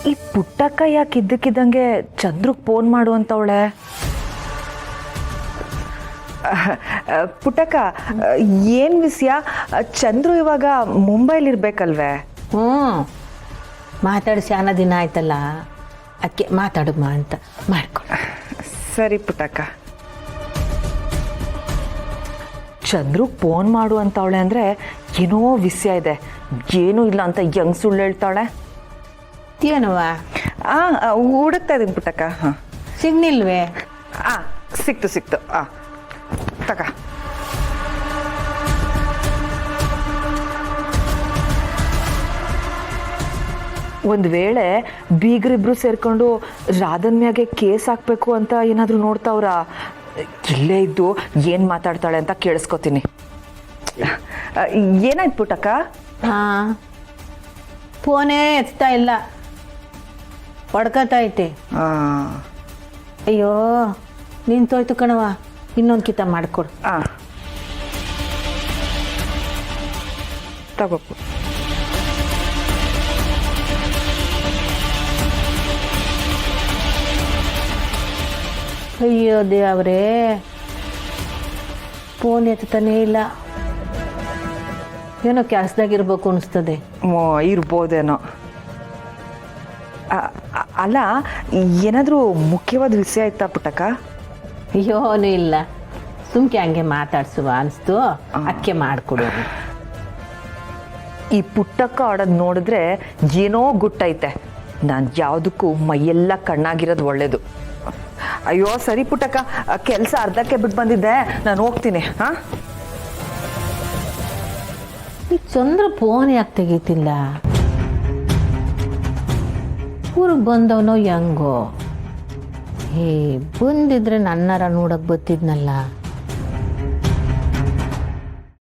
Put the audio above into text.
ಈ ಪುಟ್ಟಕ್ಕ ಯಾಕೆ ಇದ್ದಕ್ಕಿದ್ದಂಗೆ ಚಂದ್ರಕ್ಕೆ ಫೋನ್ ಮಾಡು ಅಂತವಳೆ? ಪುಟ್ಟಕ್ಕ, ಏನು ವಿಷಯ? ಚಂದ್ರು ಇವಾಗ ಮುಂಬೈಲಿರ್ಬೇಕಲ್ವೇ? ಮಾತಾಡಿ ಶಾನ ದಿನ ಆಯ್ತಲ್ಲ, ಅಕ್ಕೆ ಮಾತಾಡಮ್ಮ ಅಂತ ಮಾಡ್ಕೊಂಡು. ಸರಿ ಪುಟ್ಟಕ್ಕ. ಚಂದ್ರು ಫೋನ್ ಮಾಡು ಅಂತವಳೆ ಅಂದರೆ ಏನೋ ವಿಷಯ ಇದೆ. ಏನೂ ಇಲ್ಲ ಅಂತ ಹೆಂಗ್ ಸುಳ್ಳು ಹೇಳ್ತಾಳೆ? ಏನವ ಹುಡುಕ್ತಾ ಇದೀನಿ ಪುಟ್ಟಕ್ಕ. ಹಾಂ, ಸಿಗ್ನಿಲ್ವೇ? ಸಿಕ್ತು. ತಕ. ಒಂದು ವೇಳೆ ಬೀಗರಿಬ್ರು ಸೇರ್ಕೊಂಡು ರಾಧನ್ ಮ್ಯಾಗೆ ಕೇಸ್ ಹಾಕ್ಬೇಕು ಅಂತ ಏನಾದರೂ ನೋಡ್ತಾವ್ರ? ಇಲ್ಲೇ ಇದ್ದು ಏನು ಮಾತಾಡ್ತಾಳೆ ಅಂತ ಕೇಳಿಸ್ಕೊತೀನಿ. ಏನಾಯ್ತು ಪುಟ್ಟಕ್ಕ? ಫೋನೇ ಎತ್ತಾ ಇಲ್ಲ, ಹೊಡ್ಕತೈತೆ. ಅಯ್ಯೋ ನಿಂತೋಯ್ತು ಕಣವ, ಇನ್ನೊಂದು ಕಿತ ಮಾಡಿಕೊಡು. ತಗೋಪು. ಅಯ್ಯೋ ದೇವ್ರೇ, ಫೋನ್ ಎತ್ತಾನೇ ಇಲ್ಲ. ಏನೋ ಕೆಲಸದಾಗಿರ್ಬೇಕು ಅನಿಸ್ತದೆ. ಇರ್ಬೋದೇನೋ. ಅಲ್ಲ, ಏನಾದರೂ ಮುಖ್ಯವಾದ ವಿಷಯ ಆಯ್ತಾ ಪುಟ್ಟಕ್ಕ? ಅಯ್ಯೋನು ಇಲ್ಲ, ಸುಮ್ಕೆ ಹಂಗೆ ಮಾತಾಡ್ಸುವ ಅನಿಸ್ತು, ಅಕ್ಕೆ ಮಾಡಿಕೊಡು. ಈ ಪುಟ್ಟಕ್ಕ ಆಡೋದು ನೋಡಿದ್ರೆ ಏನೋ ಗುಟ್ಟೈತೆ. ನಾನು ಯಾವುದಕ್ಕೂ ಮೈಯೆಲ್ಲ ಕಣ್ಣಾಗಿರೋದು ಒಳ್ಳೇದು. ಅಯ್ಯೋ ಸರಿ ಪುಟ್ಟಕ್ಕ, ಕೆಲಸ ಅರ್ಧಕ್ಕೆ ಬಿಟ್ಟು ಬಂದಿದ್ದೆ, ನಾನು ಹೋಗ್ತೀನಿ. ಈ ಚಂದ್ರ ಫೋನ್ ಯಾಕೆ ತೆಗೀತಿಲ್ಲ? ಊರಿಗೆ ಬಂದವನೋ ಹೆಂಗೋ? ಬಂದಿದ್ರೆ ನನ್ನರ ನೋಡಕ್ ಬತ್ತಿದ್ನಲ್ಲ.